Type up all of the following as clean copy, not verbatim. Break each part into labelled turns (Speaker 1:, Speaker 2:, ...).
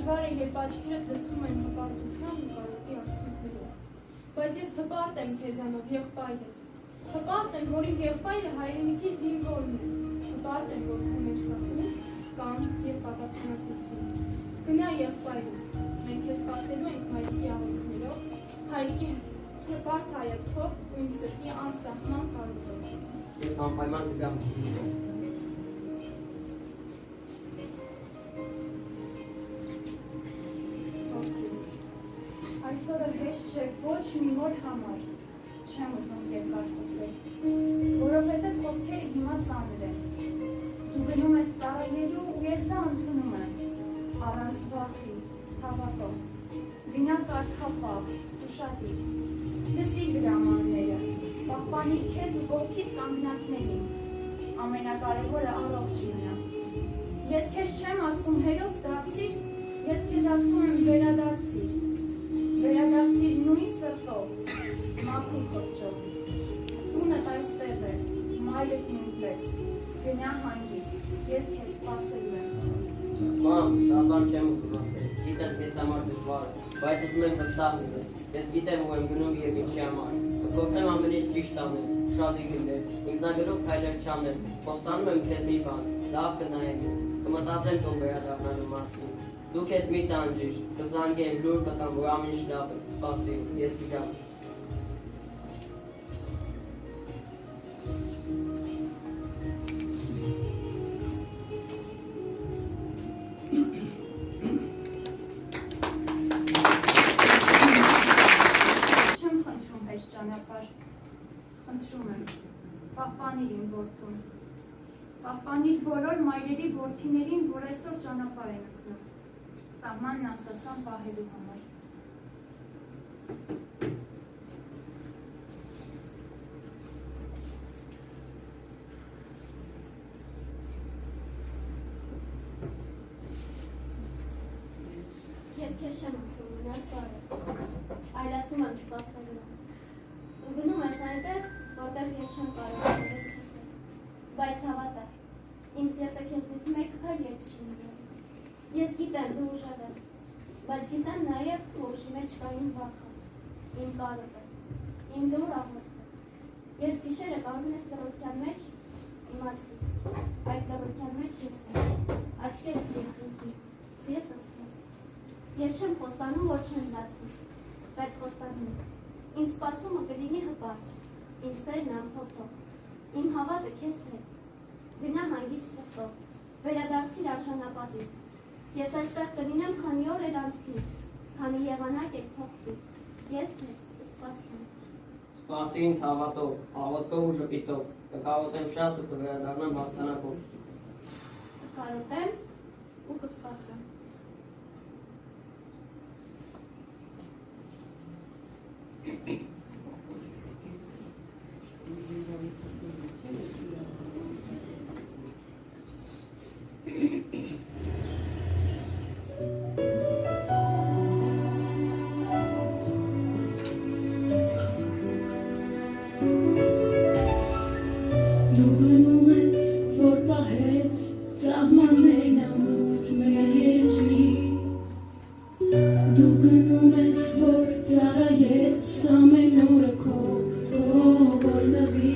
Speaker 1: դժվար է, երբ աչքերդ լցվում են հպարտության ու կարոտի արդյունքներով։ Բայց ես հպարտ եմ քեզանով, եղբայրս։ Հպարտ եմ, որ իմ եղբայրը հայրենիքի զինվորն է։ Հպարտ եմ, որ քո մեջ կա ուժ, կամք և պատասխանատվություն։ Գնա եղբայրս, մենք քեզ սպասելու ենք մայրիկի աղոթքներով, հայրիկի հպարտ հայացքով ու իմ սրտի անսահման կարոտով։
Speaker 2: Ես անպայման կգամ։
Speaker 1: Այսօրը հեշտ չէ ոչ մի մոր համար, չեմ ուզում երկար խոսել, որովհետև խոսքերը հիմա ծանր են։ Դու գնում ես ծառայելու ու ես դա ընդունում եմ, առանց վախի, հավատով, գնա կարգապահ, ուշադիր, լսիր հրամանները, պահպանիր քեզ ու կողքիդ կանգնածներին, ամենակարևորը առողջ մնա։ Ես քեզ չեմ ասում հերոս դարձիր, ես քեզ ասում եմ վերադարձիր։ Վերադարձիր նույն սրտով, մաքուր խորջով, տունդ այստեղ է, մայրդ նույնպես, գնա հանգիստ, ես քեզ սպասելու եմ։
Speaker 2: Մամ, շատ բան չեմ ուզում ասել, գիտեմ քեզ համար դժվար է, բայց ուզում եմ վստահ լինես, ես գիտեմ ու եմ գնում և ինչի համար, կփորձեմ ամեն ինչ ճիշտ անել, ուշադիր լինել, ինքնագրով քայլեր չանել, խոստանում եմ քեզ մի բան, լավ կնայեմ ես, կմտածեմ տուն վերադառնալու մասին։ Դու քեզ մի տանջիր, կզանգեմ, լուր կտամ, որ ամեն ինչ լավ է, սպասի, ես կգամ։
Speaker 1: Չեմ խնդրում հեշտ ճանապարհ, խնդրում եմ, պահպանիր իմ որդուն, պահպանիր բոլոր մայրերի որդիներին, որ այսօր ճանապարհ են ընկնում։ Սահմանն ասասան պահելու համար։
Speaker 3: Ես քեզ չեմ ասում, մնաց բարը, այլ ասում եմ սպասելու։ Ու գնում ես այնտեղ, որտեղ ես չեմ կարող անել քեսել, բայց հավատա, իմ սիրտը քեզնից մեկ քայլ ետ չի մնալու։ Ես գիտեմ դու ուժեղ ես, բայց գիտեմ նաև ու ուժի մեջ կա իմ վախը, իմ կարոտը, իմ լուր աղոթքը։ Երբ գիշերը կանգնում ես լռության մեջ, իմացիր, այդ լռության մեջ ես եմ, աչքերս երկնքի, սիրտս քեզ։ Ես չեմ խոստանում, որ չեմ լացի, բայց խոստանում եմ, իմ սպասումը կլինի հպարտ, իմ սերն անփոփոխ, իմ հավատը քեզ հետ, գնա հանգիստ սրտով, վերադարձիր արժանապատին։ Ես այստեղ կլինեմ, քանի օր էր անցնի, քանի եղանակ եք փոխվի, ես քեզ կսպասեմ։
Speaker 2: Սպասի ինձ հավատով, աղոթքով ու ժպիտով, կկարոտեմ շատ ու կվերադառնամ հաղթանակով։
Speaker 3: Կկարոտեմ ու կսպասեմ։
Speaker 4: Դու գնում ես, որ պահես սահմաններն ամուր մեր երկրի, դու գնում ես, որ ծառայես ամեն օրը քո որ լվի,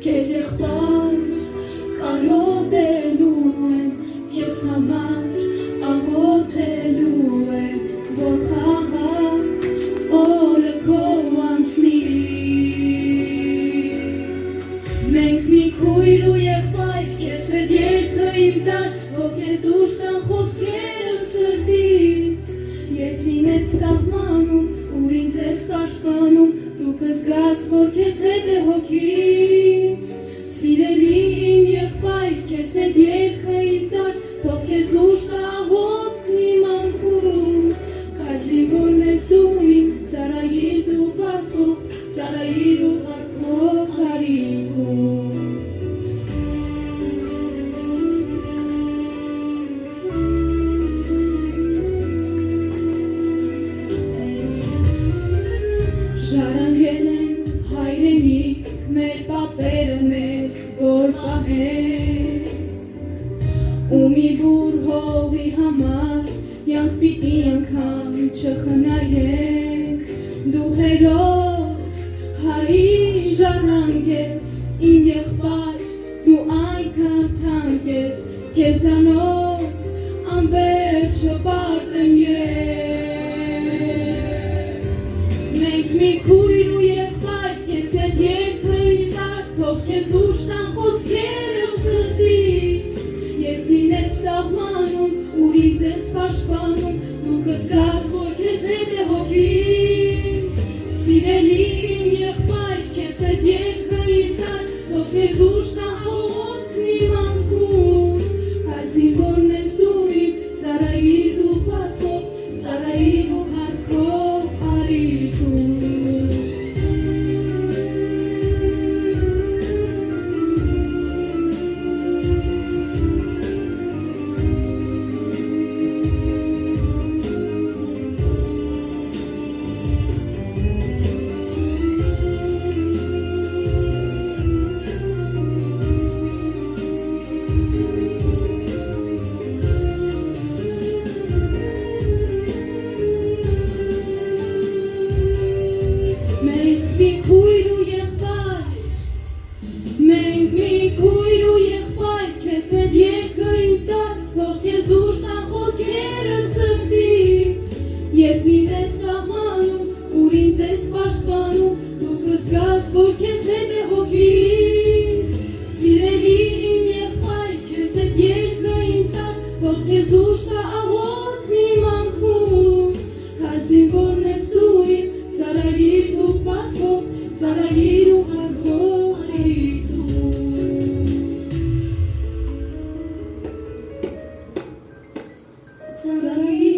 Speaker 4: քեզ եղբայր կարոտելու եմ, քեզ համար աղոթելու եմ, որ խաղաղ օրը քո անցնի։ Մենք մի քույր ու եղբայր, քեզ հետ երգը իմ տան, որ քեզ ուժ տան խոսքերը սրտից, երբ լինես սահմանում, ուր ինձ ես պաշտպանում, դու կզգաս, որ քեզ հետ է հոգիս, սիրելի իմ եղբայր, քեզ հետ երգը իմ տան, թող քեզ ուժ տա աղոթքն իմ անքուն, քայլի որն ես դու իմ, ծառայիր դու պարտով, ծառայիր ու հարկով հարիթում։ Ժառանգել են հայրենիք մեր պապերը մեզ, որ պահեն, ու մի բուր հողի համար յանք պիտի անգամ չխնայեք, դու հերոս հայի ժառանգ ես, իմ եղբայր, դու այնքան թանկ ես, քեզանով անվերջը պարտեմ ես։ Մենք մի քույր ու եղբայր, քեզ հետ երգը իդար, թող քեզ ուշ տան խոսքերը սրտից, երբ լինես սահմանում, ուրիշ ես պաշտպանում, դու կզգաս, որ քեզ հետ է հոգիս, սիրելի իմ եղբայր, քեզ հետ երգը իդար, թող քեզ ուշ տան աղոթքն իմ անկում, քայզին որն ես դու իմ, ծառայիր դու պատվով, ծառայիր ու հարկով արիքում։ Մենք մի քույր ու եղբայր, մենք մի քույր ու եղբայր, քեզ հետ երգը իդար, թող քեզ ուշ տան խոսքերը սրտից, երբ լինես սահմանում, ուրիշ ես պաշտպանում, դու կզգաս, որ քեզ հետ է հոգիս, սիրելի իմ եղբայր, քեզ հետ երգը իդար, թող քեզ ուշ տա աղոթքն իմ անկում, քայզին որն ես դու իմ, ծառայիր դու պատվով, ծառայիր ու հարկով արիքում։ Ծառայիր